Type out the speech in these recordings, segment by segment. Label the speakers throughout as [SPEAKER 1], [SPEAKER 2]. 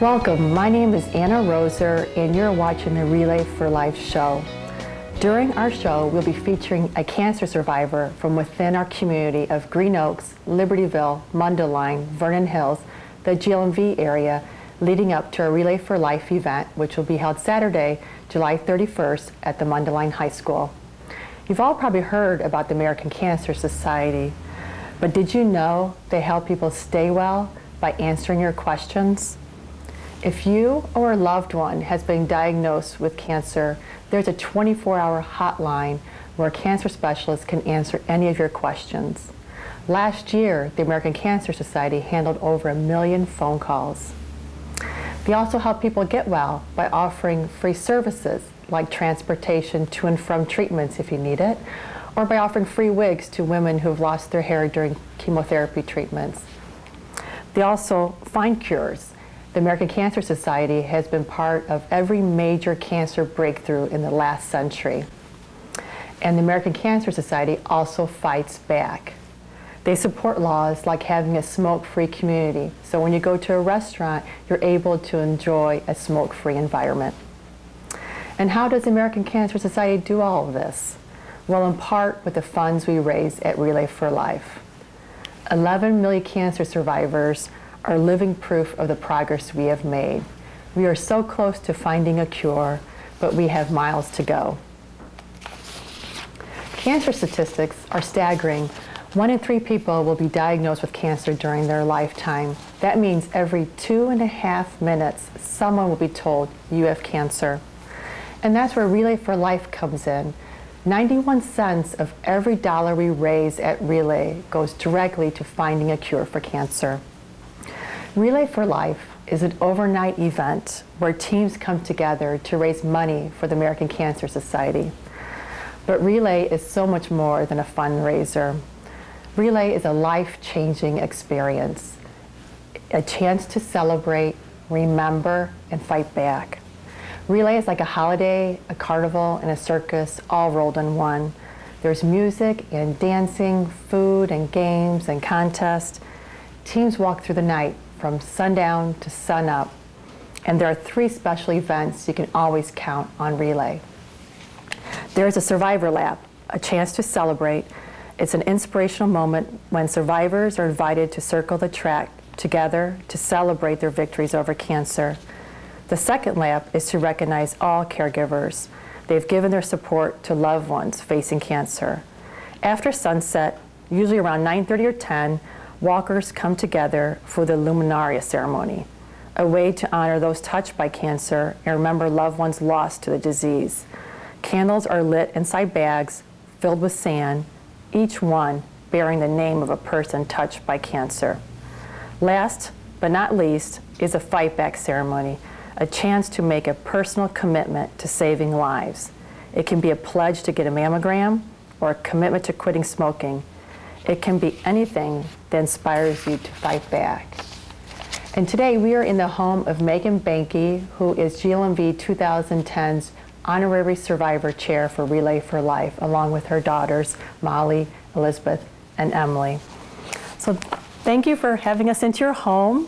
[SPEAKER 1] Welcome, my name is Anna Roser and you're watching the Relay for Life show. During our show, we'll be featuring a cancer survivor from within our community of Green Oaks, Libertyville, Mundelein, Vernon Hills, the GLMV area, leading up to a Relay for Life event, which will be held Saturday, July 31st at the Mundelein High School. You've all probably heard about the American Cancer Society, but did you know they help people stay well by answering your questions? If you or a loved one has been diagnosed with cancer, there's a 24-hour hotline where cancer specialists can answer any of your questions. Last year, the American Cancer Society handled over 1 million phone calls. They also help people get well by offering free services like transportation to and from treatments if you need it, or by offering free wigs to women who've lost their hair during chemotherapy treatments. They also find cures. The American Cancer Society has been part of every major cancer breakthrough in the last century. And the American Cancer Society also fights back. They support laws like having a smoke-free community. So when you go to a restaurant, you're able to enjoy a smoke-free environment. And how does the American Cancer Society do all of this? Well, in part with the funds we raise at Relay for Life. 11 million cancer survivors are living proof of the progress we have made. We are so close to finding a cure, but we have miles to go. Cancer statistics are staggering. 1 in 3 people will be diagnosed with cancer during their lifetime. That means every 2.5 minutes, someone will be told, you have cancer. And that's where Relay for Life comes in. 91 cents of every dollar we raise at Relay goes directly to finding a cure for cancer. Relay for Life is an overnight event where teams come together to raise money for the American Cancer Society. But Relay is so much more than a fundraiser. Relay is a life-changing experience, a chance to celebrate, remember, and fight back. Relay is like a holiday, a carnival, and a circus all rolled in one. There's music and dancing, food and games and contests. Teams walk through the night from sundown to sunup, and there are 3 special events you can always count on Relay. There's a survivor lap, a chance to celebrate. It's an inspirational moment when survivors are invited to circle the track together to celebrate their victories over cancer. The second lap is to recognize all caregivers. They've given their support to loved ones facing cancer. After sunset, usually around 9:30 or 10, walkers come together for the Luminaria ceremony, a way to honor those touched by cancer and remember loved ones lost to the disease. Candles are lit inside bags filled with sand, each one bearing the name of a person touched by cancer. Last but not least is a fight back ceremony, a chance to make a personal commitment to saving lives. It can be a pledge to get a mammogram or a commitment to quitting smoking. It can be anything that inspires you to fight back. And today we are in the home of Behnke, who is GLMV 2010's Honorary Survivor Chair for Relay for Life, along with her daughters, Molly, Elizabeth, and Emily. So thank you for having us into your home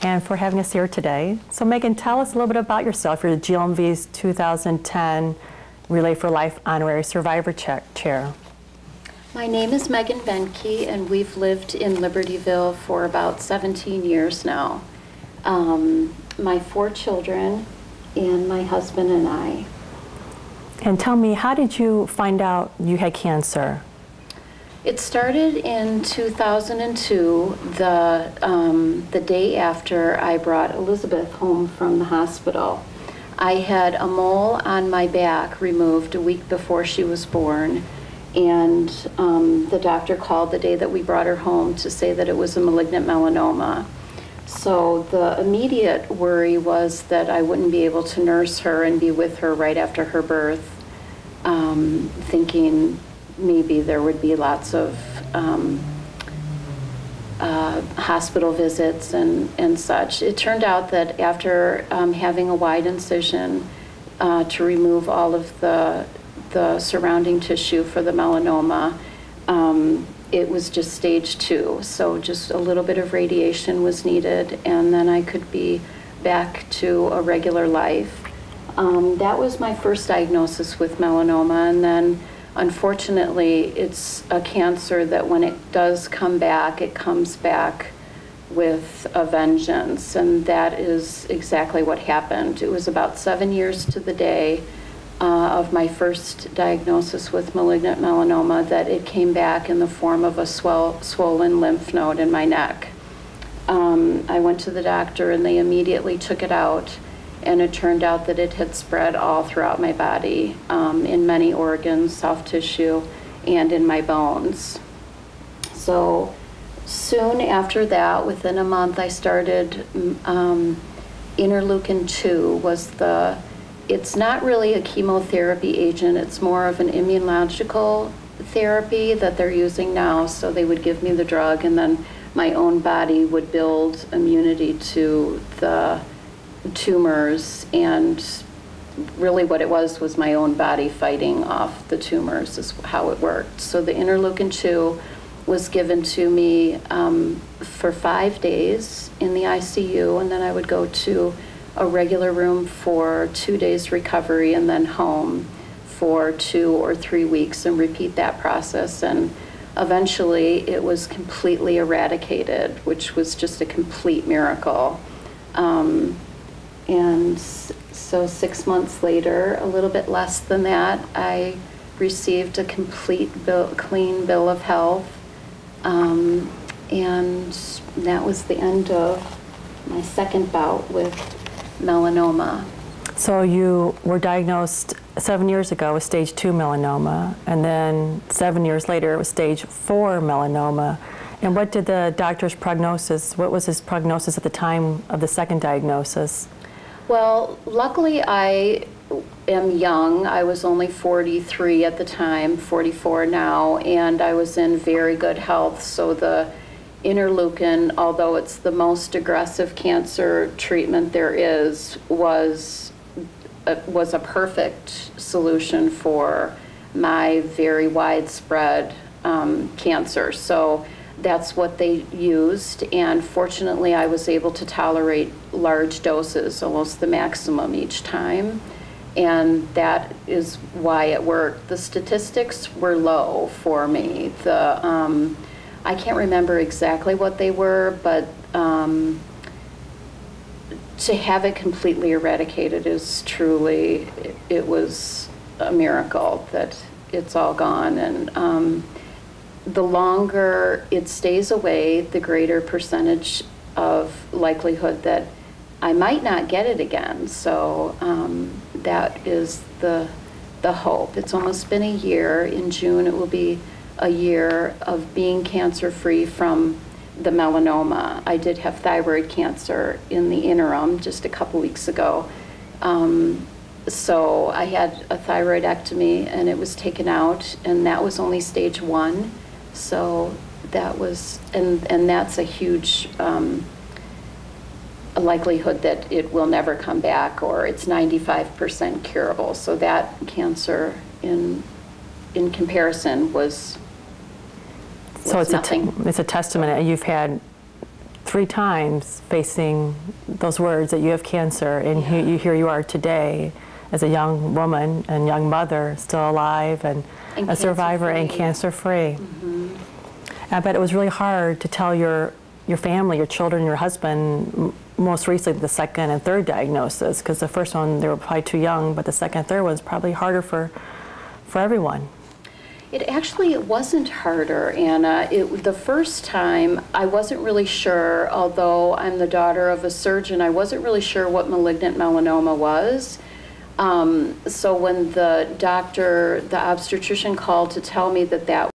[SPEAKER 1] and for having us here today. So Megan, tell us a little bit about yourself. You're the GLMV's 2010 Relay for Life Honorary Survivor Chair.
[SPEAKER 2] My name is Megan Behnke, and we've lived in Libertyville for about 17 years now. My 4 children and my husband and I.
[SPEAKER 1] And tell me, how did you find out you had cancer?
[SPEAKER 2] It started in 2002, the day after I brought Elizabeth home from the hospital. I had a mole on my back removed a week before she was born. And the doctor called the day that we brought her home to say that it was a malignant melanoma. So the immediate worry was that I wouldn't be able to nurse her and be with her right after her birth, thinking maybe there would be lots of hospital visits and such. It turned out that after having a wide incision to remove all of the surrounding tissue for the melanoma, it was just stage 2, so just a little bit of radiation was needed, and then I could be back to a regular life. That was my first diagnosis with melanoma, and then unfortunately it's a cancer that when it does come back, it comes back with a vengeance, and that is exactly what happened. It was about 7 years to the day of my first diagnosis with malignant melanoma that it came back in the form of a swollen lymph node in my neck. I went to the doctor and they immediately took it out, and it turned out that it had spread all throughout my body, in many organs, soft tissue, and in my bones. So soon after that, within a month, I started interleukin-2 was it's not really a chemotherapy agent, it's more of an immunological therapy that they're using now. So they would give me the drug and then my own body would build immunity to the tumors, and really what it was my own body fighting off the tumors is how it worked. So the interleukin-2 was given to me for 5 days in the ICU, and then I would go to a regular room for 2 days recovery and then home for 2 or 3 weeks and repeat that process. And eventually it was completely eradicated, which was just a complete miracle. And so 6 months later, a little bit less than that, I received a complete clean bill of health. And that was the end of my second bout with melanoma.
[SPEAKER 1] So you were diagnosed 7 years ago with stage 2 melanoma, and then 7 years later it was stage 4 melanoma. And what did the doctor's prognosis, what was his prognosis at the time of the second diagnosis?
[SPEAKER 2] Well, luckily I am young. I was only 43 at the time, 44 now, and I was in very good health. So the interleukin, although it's the most aggressive cancer treatment there is, was a perfect solution for my very widespread cancer. So that's what they used, and fortunately I was able to tolerate large doses, almost the maximum each time, and that is why it worked. The statistics were low for me. I can't remember exactly what they were, but to have it completely eradicated is truly, it was a miracle that it's all gone. And the longer it stays away, the greater percentage of likelihood that I might not get it again. So that is the hope. It's almost been a year. In June, it will be a year of being cancer-free from the melanoma. I did have thyroid cancer in the interim just a couple weeks ago. So I had a thyroidectomy and it was taken out, and that was only stage 1. So that was, and that's a huge a likelihood that it will never come back, or it's 95% curable. So that cancer in comparison was
[SPEAKER 1] so it's
[SPEAKER 2] nothing.
[SPEAKER 1] It's a testament. You've had 3 times facing those words that you have cancer, and
[SPEAKER 2] Yeah.
[SPEAKER 1] here you are today as a young woman and young mother, still alive and a survivor and cancer-free.
[SPEAKER 2] Mm-hmm.
[SPEAKER 1] I bet it was really hard to tell your family, your children, your husband, most recently the second and third diagnosis, because the first one they were probably too young, but the second and third one was probably harder for everyone.
[SPEAKER 2] It wasn't harder, Anna. The first time, I wasn't really sure, although I'm the daughter of a surgeon, I wasn't really sure what malignant melanoma was. So when the obstetrician called to tell me that